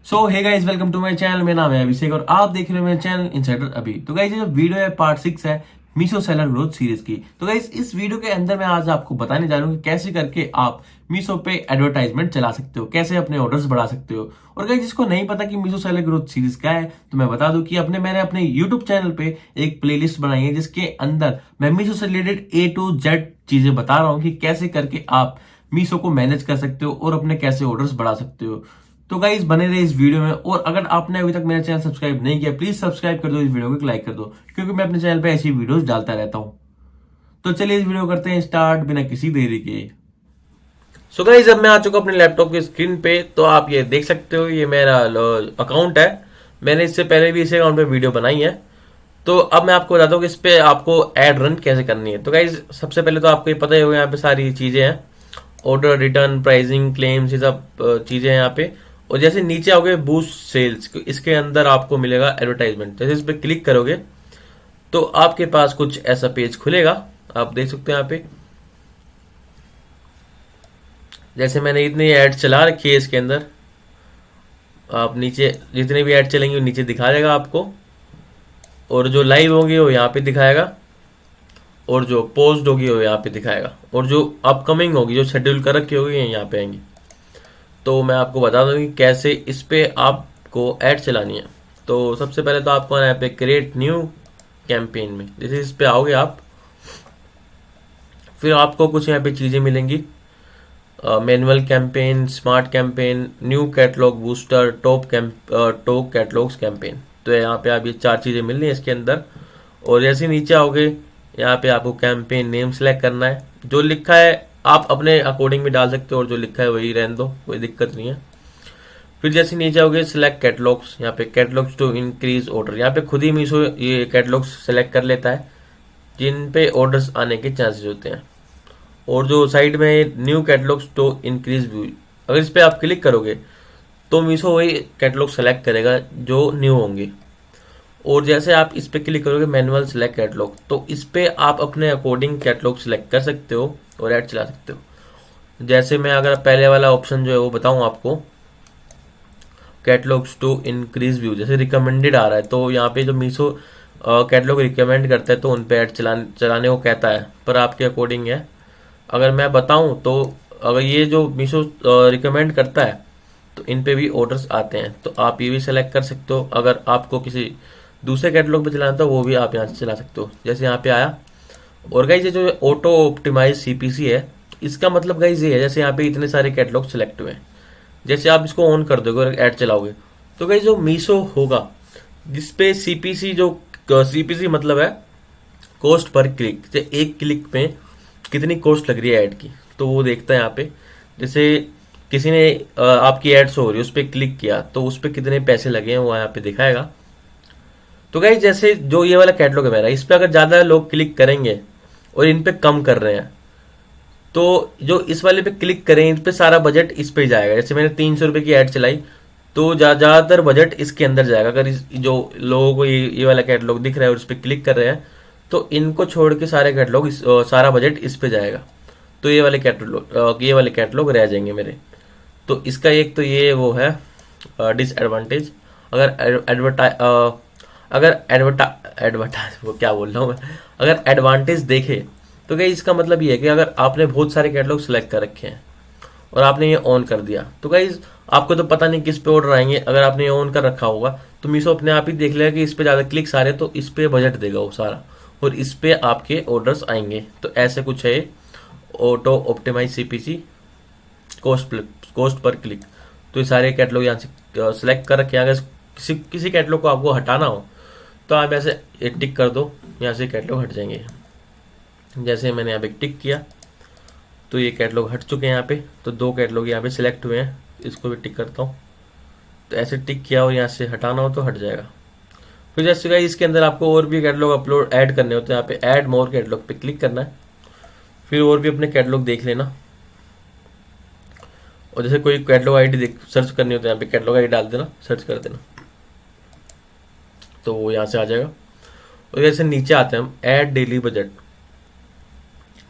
So hey guys, welcome to my channel. मेरा नाम है अभिषेक और आप देख रहे हो मेरा चैनल इनसाइडर अभी। तो गाइस ये जो वीडियो है पार्ट 6 है मीशो सेलर ग्रोथ सीरीज की। तो गाइस इस वीडियो के अंदर मैं आज आपको बताने जा रहा हूँ कि कैसे करके आप मीशो पे एडवर्टाइजमेंट चला सकते हो, कैसे अपने ऑर्डर्स बढ़ा सकते हो। और गाइस जिसको नहीं पता कि मीशो सेलर ग्रोथ सीरीज क्या है तो मैं बता दूं कि मैंने अपने यूट्यूब चैनल पे एक प्लेलिस्ट बनाई है जिसके अंदर मैं मीशो से रिलेटेड A to Z चीजें बता रहा हूँ कि कैसे करके आप मीशो को मैनेज कर सकते हो और अपने कैसे ऑर्डर्स बढ़ा सकते हो। तो गाइस बने रहे इस वीडियो में, और अगर आपने अभी तक मेरा चैनल सब्सक्राइब नहीं किया प्लीज सब्सक्राइब कर दो, इस वीडियो को लाइक कर दो क्योंकि मैं अपने चैनल पे ऐसी वीडियोस डालता रहता हूं। तो चलिए इस वीडियो को करते हैं स्टार्ट बिना किसी देरी के। सो गाइस अब मैं आ चुका अपने लैपटॉप की स्क्रीन पे। तो आप ये देख सकते हो, ये मेरा अकाउंट है। मैंने इससे पहले भी इस अकाउंट पे वीडियो बनाई है। तो अब मैं आपको बताता हूँ कि इस पे आपको एड रन कैसे करनी है। तो गाइज सबसे पहले तो आपको ये पता ही होगा, यहाँ पे सारी चीजें हैं, ऑर्डर, रिटर्न, प्राइसिंग, क्लेम्स, ये सब चीजें हैं यहाँ पे। और जैसे नीचे आओगे बूस्ट सेल्स, इसके अंदर आपको मिलेगा एडवर्टाइजमेंट। जैसे इस पे क्लिक करोगे तो आपके पास कुछ ऐसा पेज खुलेगा। आप देख सकते हो यहाँ पे, जैसे मैंने इतनी एड चला रखी है इसके अंदर। आप नीचे जितने भी एड चलेंगे वो नीचे दिखा देगा आपको, और जो लाइव होंगे वो यहाँ पे दिखाएगा, और जो पोस्ट होगी वो यहाँ पे दिखाएगा, और जो अपकमिंग होगी, जो शेड्यूल कर रखी होगी, यहाँ पे आएंगी। तो मैं आपको बता दूं कि कैसे इस पे आपको ऐड चलानी है। तो सबसे पहले तो आपको आना है यहाँ पे क्रिएट न्यू कैंपेन में। जैसे इस पे आओगे आप, फिर आपको कुछ यहाँ पे चीजें मिलेंगी, manual campaign, smart campaign, new catalogue booster, top catalogues campaign. तो यहाँ पे आप ये 4 चीजें मिल रही है इसके अंदर। और जैसे नीचे आओगे यहाँ पे आपको कैंपेन नेम सेलेक्ट करना है। जो लिखा है आप अपने अकॉर्डिंग भी डाल सकते हो, और जो लिखा है वही रहने दो, कोई दिक्कत नहीं है। फिर जैसे नीचे आओगे सिलेक्ट कैटलॉग्स, यहाँ पे कैटलॉग्स टू इंक्रीज ऑर्डर, यहाँ पे खुद ही मीशो ये कैटलॉग्स सेलेक्ट कर लेता है जिन पे ऑर्डर्स आने के चांसेस होते हैं। और जो साइड में new catalogues to increase view, अगर इस पे आप क्लिक करोगे तो मीशो वही कैटलॉग सेलेक्ट करेगा जो न्यू होंगे। और जैसे आप इस पे क्लिक करोगे मैनुअल सिलेक्ट कैटलॉग, तो इस पे आप अपने अकॉर्डिंग कैटलॉग सिलेक्ट कर सकते हो और ऐड चला सकते हो। जैसे मैं अगर पहले वाला ऑप्शन जो है वो बताऊं आपको, कैटलॉग्स टू इंक्रीज व्यू, जैसे रिकमेंडेड आ रहा है तो यहाँ पे जो मीशो कैटलॉग रिकमेंड करता है तो उन पे ऐड चलाने को कहता है, पर आपके अकॉर्डिंग है। अगर मैं बताऊं तो अगर ये जो मीशो रिकमेंड करता है तो इन पे भी ऑर्डर्स आते हैं, तो आप ये भी सेलेक्ट कर सकते हो। अगर आपको किसी दूसरे कैटलॉग पे चलाना था वो भी आप यहाँ से चला सकते हो। जैसे यहाँ पे आया, और गाइज ये जो ऑटो ऑप्टिमाइज सीपीसी है, इसका मतलब गाइज ये है, जैसे यहाँ पे इतने सारे कैटलॉग सिलेक्ट हुए हैं, जैसे आप इसको ऑन कर दोगे और ऐड चलाओगे तो गाइज जो मीशो होगा जिसपे सीपीसी, जो सीपीसी मतलब है कॉस्ट पर क्लिक, जैसे एक क्लिक पे कितनी कॉस्ट लग रही है ऐड की, तो वो देखता है यहाँ पे। जैसे किसी ने आपकी एड शो हो रही है, उस पर क्लिक किया तो उस पर कितने पैसे लगे हैं वो यहाँ पे दिखाएगा। तो गाइस जैसे जो ये वाला कैटलॉग है मेरा, इस पे अगर ज्यादा लोग क्लिक करेंगे और इन पे कम कर रहे हैं, तो जो इस वाले पे क्लिक करें इन पे सारा बजट इस पे जाएगा। जैसे मैंने 300 रुपए की ऐड चलाई तो ज्यादातर बजट इसके अंदर जाएगा। अगर जो लोगों को ये वाला कैटलॉग दिख रहा है और इस पे क्लिक कर रहे हैं तो इनको छोड़ के सारे कैटलॉग सारा बजट इस पे जाएगा। तो ये वाले कैटलॉग रह जाएंगे मेरे। तो इसका एक तो ये वो है डिसएडवांटेज। अगर एडवर्टाइज वो क्या बोल रहा हूँ मैं, अगर एडवांटेज देखे तो क्या इसका मतलब ये है कि अगर आपने बहुत सारे कैटलॉग सिलेक्ट कर रखे हैं और आपने ये ऑन कर दिया तो गाइज आपको तो पता नहीं किस पे ऑर्डर आएंगे। अगर आपने ये ऑन कर रखा होगा तो मीशो अपने आप ही देख लेगा कि इस पे ज्यादा क्लिक्स आ रहे तो इस पे बजट देगा वो सारा, और इस पे आपके ऑर्डर्स आएंगे। तो ऐसे कुछ है ऑटो ऑप्टिमाइज सीपीसी कॉस्ट पर क्लिक। तो ये सारे कैटलॉग यहाँ से सिलेक्ट कर रखे हैं। अगर किसी कैटलॉग को आपको हटाना हो तो आप ऐसे एक टिक कर दो, यहाँ से कैटलॉग हट जाएंगे। जैसे मैंने यहाँ पे टिक किया तो ये कैटलॉग हट चुके हैं यहाँ पे। तो 2 कैटलॉग यहाँ पे सिलेक्ट हुए हैं, इसको भी टिक करता हूँ। तो ऐसे टिक किया और यहाँ से हटाना हो तो हट जाएगा। फिर जैसे गाइस इसके अंदर आपको और भी कैटलॉग अपलोड ऐड करने होते हैं, यहाँ पे ऐड मोर कैटलॉग पे क्लिक करना है। फिर और भी अपने कैटलॉग देख लेना, और जैसे कोई कैटलॉग आईडी सर्च करनी होती है यहाँ पे कैटलॉग आईडी डाल देना, सर्च कर देना, तो वो यहाँ से आ जाएगा। और जैसे नीचे आते हैं हम ऐड डेली बजट,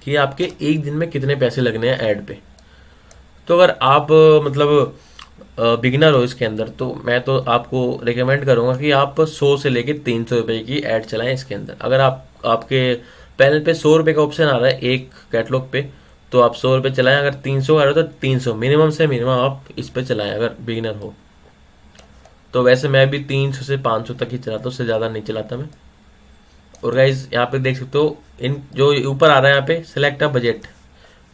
कि आपके एक दिन में कितने पैसे लगने हैं ऐड पे। तो अगर आप मतलब बिगिनर हो इसके अंदर, तो मैं तो आपको रिकमेंड करूंगा कि आप 100 से लेके 300 रुपए की ऐड चलाएं इसके अंदर। अगर आप आपके पैनल पे 100 रुपए का ऑप्शन आ रहा है एक कैटलॉग पे, तो आप 100 रुपए चलाएं। अगर 300 आ रहा है तो 300 मिनिमम से मिनिमम आप इस पे चलाएं अगर बिगिनर हो। तो वैसे मैं भी 300 से 500 तक ही चलाता हूँ, उससे ज़्यादा नहीं चलाता मैं। और गाइज यहाँ पे देख सकते हो, इन जो ऊपर आ रहा है यहाँ पे सिलेक्ट अ बजट,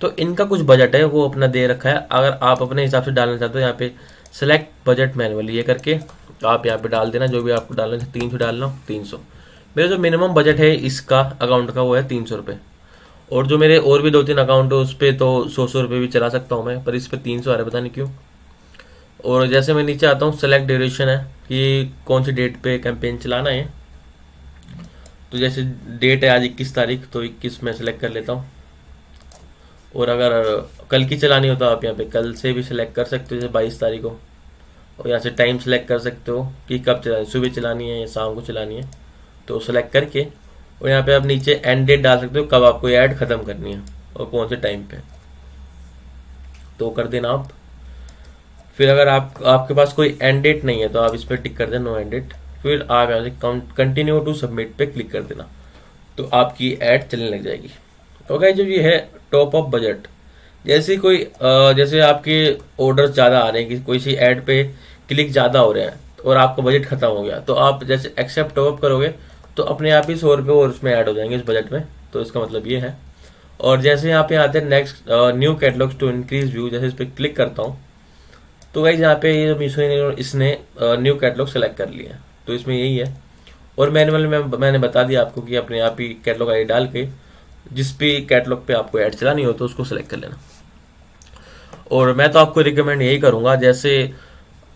तो इनका कुछ बजट है वो अपना दे रखा है। अगर आप अपने हिसाब से डालना चाहते हो यहाँ पे सिलेक्ट बजट मैनुअली ये करके आप यहाँ पे डाल देना जो भी आपको डालना है। 300 डालना, 300। मेरा जो मिनिमम बजट है इसका अकाउंट का वो है 300 रुपये। और जो मेरे और भी 2-3 अकाउंट है उस पर तो 100 रुपये भी चला सकता हूँ मैं, पर इस पर 300 आ रहा है, पता नहीं क्यों। और जैसे मैं नीचे आता हूँ, सेलेक्ट ड्यूरेशन है कि कौन सी डेट पे कैंपेन चलाना है। तो जैसे डेट है आज 21 तारीख, तो 21 में सेलेक्ट कर लेता हूँ। और अगर कल की चलानी हो तो आप यहाँ पे कल से भी सिलेक्ट कर सकते हो, जैसे 22 तारीख को। और यहाँ से टाइम सेलेक्ट कर सकते हो कि कब चलानी, सुबह चलानी है या शाम को चलानी है, तो सेलेक्ट करके और यहाँ पे आप नीचे एंड डेट डाल सकते हो, कब आपको ये ऐड खत्म करनी है और कौन से टाइम पे, तो कर देना आप। फिर अगर आपके पास कोई एंड डेट नहीं है तो आप इस पर टिक कर देना, नो एंड डेट। फिर आप यहाँ से कंटिन्यू टू सबमिट पे क्लिक कर देना, तो आपकी ऐड चलने लग जाएगी। ओके, जो ये है टॉप अप बजट, जैसे आपके ऑर्डर ज़्यादा आ रहे हैं कि कोई सी ऐड पे क्लिक ज़्यादा हो रहे हैं और आपका बजट खत्म हो गया, तो आप जैसे एक्सेप्ट टॉप अप करोगे तो अपने आप ही 100 रुपये और उसमें ऐड हो जाएंगे इस बजट में। तो इसका मतलब ये है। और जैसे यहाँ पे आते हैं next new catalogues to increase view, जैसे इस पर क्लिक करता हूँ तो गाइस यहाँ पे ये जो मीशो इसने न्यू कैटलॉग सेलेक्ट कर लिया है, तो इसमें यही है। और मैनुअल में मैंने बता दिया आपको कि अपने आप ही कैटलॉग आई डाल के जिस भी कैटलॉग पे आपको ऐड चलानी हो तो उसको सेलेक्ट कर लेना। और मैं तो आपको रिकमेंड यही करूंगा, जैसे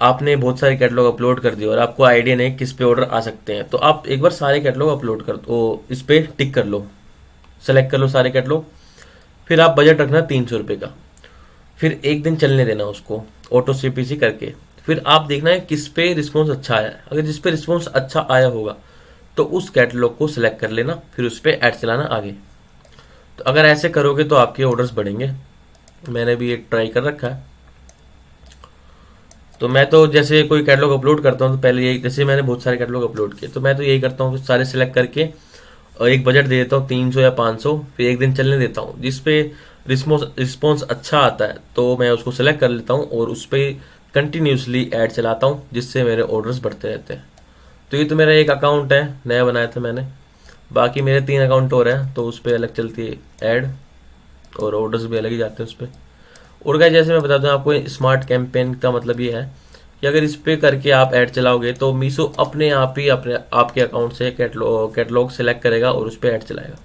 आपने बहुत सारे कैटलॉग अपलोड कर दिए और आपको आइडिया नहीं किस पे ऑर्डर आ सकते हैं, तो आप एक बार सारे कैटलॉग अपलोड कर दो, इस पे टिक कर लो, सेलेक्ट कर लो सारे कैटलॉग। फिर आप बजट रखना 300 रुपये का, फिर एक दिन चलने देना उसको ऑटो सीपीसी करके। फिर आप देखना है किस पे रिस्पॉन्स अच्छा आया है। अगर जिस पे रिस्पॉन्स अच्छा आया होगा तो उस कैटलॉग को सिलेक्ट कर लेना, फिर उस पर ऐड चलाना आगे। तो अगर ऐसे करोगे तो आपके ऑर्डर्स बढ़ेंगे। मैंने भी ये ट्राई कर रखा है। तो मैं तो जैसे कोई कैटलॉग अपलोड करता हूँ तो पहले यही, जैसे मैंने बहुत सारे कैटलॉग अपलोड किए तो मैं तो यही करता हूँ, सारे सिलेक्ट करके और एक बजट दे देता हूँ 300 या 500, फिर एक दिन चलने देता हूँ। जिस पे रिस्पॉन्स अच्छा आता है तो मैं उसको सेलेक्ट कर लेता हूँ और उस पर कंटिन्यूसली ऐड चलाता हूँ, जिससे मेरे ऑर्डर्स बढ़ते रहते हैं। तो ये तो मेरा एक अकाउंट है, नया बनाया था मैंने। बाकी मेरे 3 अकाउंट और हैं तो उस पर अलग चलती है ऐड और ऑर्डर्स भी अलग ही जाते हैं उस पर। और क्या, जैसे मैं बताता हूँ आपको, स्मार्ट कैंपेन का मतलब ये है कि अगर इस पे करके आप ऐड चलाओगे तो मीशो अपने आप ही अपने आपके अकाउंट से कैटलॉग सेलेक्ट करेगा और उस पर ऐड चलाएगा,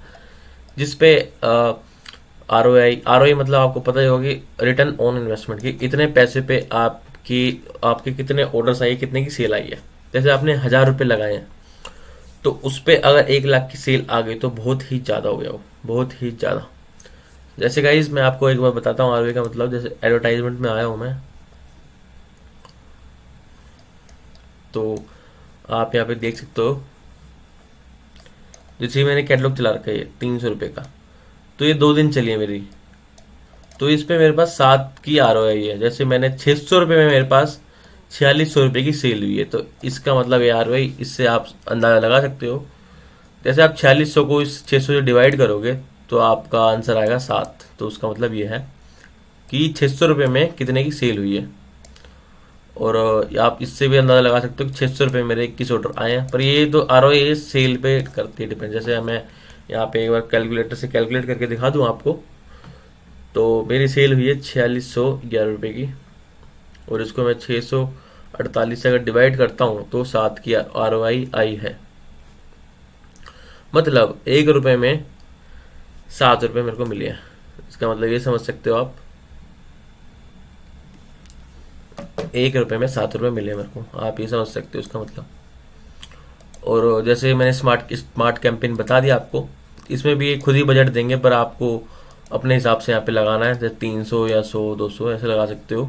जिसपे आर ओ आई मतलब आपको पता ही होगी, रिटर्न ऑन इन्वेस्टमेंट की, इतने पैसे पे आपके कितने ऑर्डर्स आए, कितने की सेल आई है। जैसे आपने 1000 रुपये लगाए हैं तो उस पर अगर 1 लाख की सेल आ गई तो बहुत ही ज़्यादा हो गया, वो बहुत ही ज़्यादा। जैसे गाइज मैं आपको एक बार बताता हूँ आरओआई का मतलब, जैसे एडवर्टाइजमेंट में आया हूँ मैं, तो आप यहाँ पे देख सकते हो, जैसे मैंने कैटलॉग चला रखा है 300 रुपये का, तो ये 2 दिन चली है मेरी, तो इस पे मेरे पास 7 की आरओआई है। जैसे मैंने 600 रुपये में मेरे पास 4600 रुपये की सेल हुई है, तो इसका मतलब ये आरओआई, इससे आप अंदाजा लगा सकते हो। जैसे आप 4600 को इस 600 से डिवाइड करोगे तो आपका आंसर आएगा 7। तो उसका मतलब ये है कि 600 रुपये में कितने की सेल हुई है। और आप इससे भी अंदाजा लगा सकते हो कि 600 रुपये मेरे 21 ऑर्डर आए हैं। पर ये तो आरओआई सेल पे करती है डिपेंड। जैसे मैं यहाँ पे एक बार कैलकुलेटर से कैलकुलेट करके दिखा दूँ आपको, तो मेरी सेल हुई है 4611 रुपये की, और इसको मैं 648 से अगर डिवाइड करता हूँ तो 7 की आरओआई आई है। मतलब 1 रुपये में 7 रुपये मेरे को मिले हैं। इसका मतलब ये समझ सकते हो आप, 1 रुपये में 7 रुपये मिले मेरे को, आप ये समझ सकते हो इसका मतलब। और जैसे मैंने स्मार्ट कैंपेन बता दिया आपको, इसमें भी खुद ही बजट देंगे, पर आपको अपने हिसाब से यहाँ पे लगाना है, जैसे 300 या 100-200 ऐसे लगा सकते हो।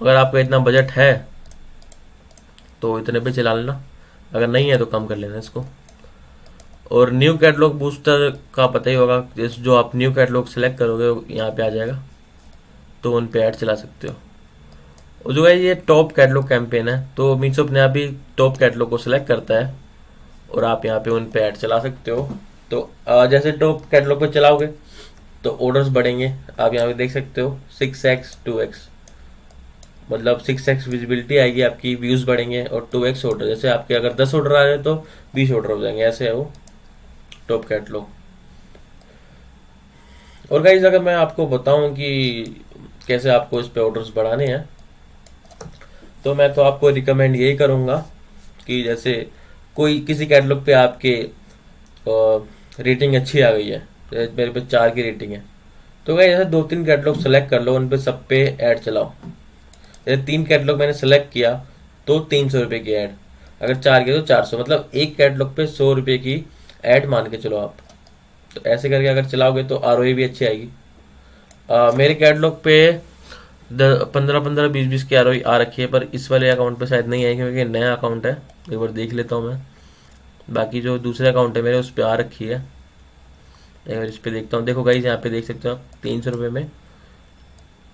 अगर आपका इतना बजट है तो इतने पे चला लेना, अगर नहीं है तो कम कर लेना इसको। और न्यू कैटलॉग बूस्टर का पता ही होगा, जैसे जो आप न्यू कैटलॉग सेलेक्ट करोगे यहाँ पे आ जाएगा, तो उन पे ऐड चला सकते हो। और जो है ये टॉप कैटलॉग कैंपेन है, तो मीशो अपने आप ही टॉप कैटलॉग को सिलेक्ट करता है और आप यहाँ पे उन पे ऐड चला सकते हो। तो जैसे टॉप कैटलॉग पे चलाओगे तो ऑर्डर्स बढ़ेंगे। आप यहाँ पे देख सकते हो 6x 2x, मतलब 6x विजिबिलिटी आएगी आपकी, व्यूज बढ़ेंगे, और 2x ऑर्डर, जैसे आपके अगर 10 ऑर्डर आ रहे हैं तो 20 ऑर्डर हो जाएंगे, ऐसे है वो टॉप कैटलॉग। और गाइज अगर मैं आपको बताऊं कि कैसे आपको इस पे ऑर्डर्स बढ़ाने हैं, तो मैं तो आपको रिकमेंड यही करूंगा कि जैसे कोई किसी कैटलॉग पे आपके रेटिंग अच्छी आ गई है, जैसे मेरे पे 4 की रेटिंग है, तो गाइज जैसे 2-3 कैटलॉग सेलेक्ट कर लो, उन पे सब पे ऐड चलाओ। जैसे 3 कैटलॉग मैंने सेलेक्ट किया तो 300 रुपये की ऐड, अगर 4 किया तो 400, मतलब एक कैटलॉग पे 100 रुपये की ऐड मान के चलो आप। तो ऐसे करके अगर चलाओगे तो आरओई भी अच्छी आएगी। मेरे कैटलॉग पे 15-15 20-20 की आरओई आ रखी है, पर इस वाले अकाउंट पे शायद नहीं आई क्योंकि नया अकाउंट है। एक बार देख लेता हूँ मैं, बाकी जो दूसरे अकाउंट है मेरे उस पर आ रखी है। एक बार इस पे देखता हूँ। देखो गाइज यहाँ पे देख सकते हो आप, 300 रुपये में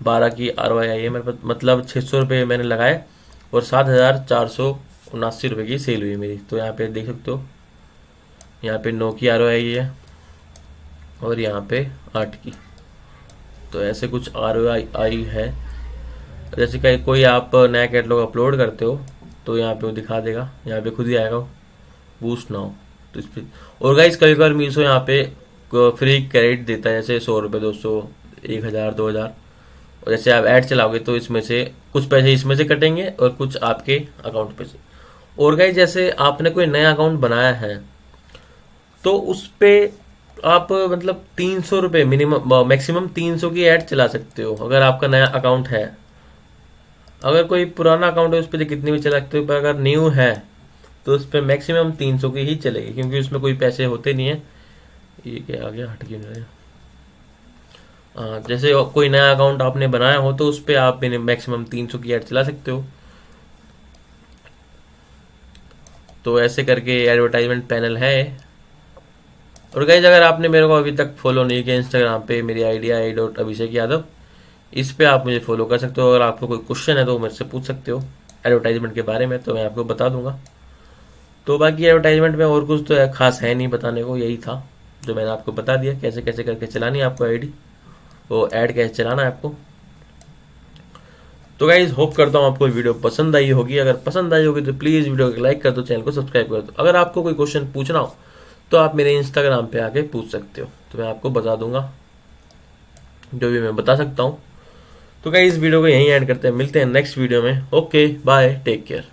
12 की आरओआई आई है मेरे पास, मतलब 600 रुपये मैंने लगाए और 7,479 रुपये की सेल हुई मेरी। तो यहाँ पे देख सकते हो, यहाँ पे 9 की आरओआई है और यहाँ पे 8 की। तो ऐसे कुछ आरओआई आई है। जैसे कि कोई आप नया कैटलॉग अपलोड करते हो तो यहाँ पे वो दिखा देगा, यहाँ पे खुद ही आएगा बूस्ट नाउ। तो इस पे और गाइस कभी कभार मीशो यहाँ पे फ्री क्रेडिट देता है, जैसे 100 रुपये 200 1000 2000, और जैसे आप ऐड चलाओगे तो इसमें से कुछ पैसे इसमें से कटेंगे और कुछ आपके अकाउंट पे से। और गाइस जैसे आपने कोई नया अकाउंट बनाया है तो उस पे आप मतलब 300 रुपये मिनिमम, मैक्सिमम 300 की ऐड चला सकते हो अगर आपका नया अकाउंट है। अगर कोई पुराना अकाउंट है उस पर कितनी भी चला सकते हो, पर अगर न्यू है तो उस पर मैक्सिमम 300 की ही चलेगी, क्योंकि उसमें कोई पैसे होते नहीं है। ये क्या आ गया, हट क्यों नहीं रहा है? जैसे कोई नया अकाउंट आपने बनाया हो तो उस पर आप मैक्सिमम 300 की ऐड चला सकते हो। तो ऐसे करके एडवर्टाइजमेंट पैनल है। और गाइज अगर आपने मेरे को अभी तक फॉलो नहीं किया इंस्टाग्राम पे, मेरी आईडी आई.अभिषेक यादव, इस पे आप मुझे फॉलो कर सकते हो। अगर आपको कोई क्वेश्चन है तो मेरे से पूछ सकते हो एडवर्टाइजमेंट के बारे में, तो मैं आपको बता दूंगा। तो बाकी एडवर्टाइजमेंट में और कुछ तो खास है नहीं बताने को, यही था जो मैंने आपको बता दिया, कैसे कैसे करके चलानी है आपको आईडी, वो ऐड कैसे चलाना है आपको। तो गाइज होप करता हूँ आपको वीडियो पसंद आई होगी। अगर पसंद आई होगी तो प्लीज़ वीडियो को लाइक कर दो, चैनल को सब्सक्राइब कर दो। अगर आपको कोई क्वेश्चन पूछना हो तो आप मेरे इंस्टाग्राम पे आके पूछ सकते हो, तो मैं आपको बता दूंगा जो भी मैं बता सकता हूँ। तो गाइज इस वीडियो को यहीं एंड करते हैं, मिलते हैं नेक्स्ट वीडियो में। Okay bye, take care.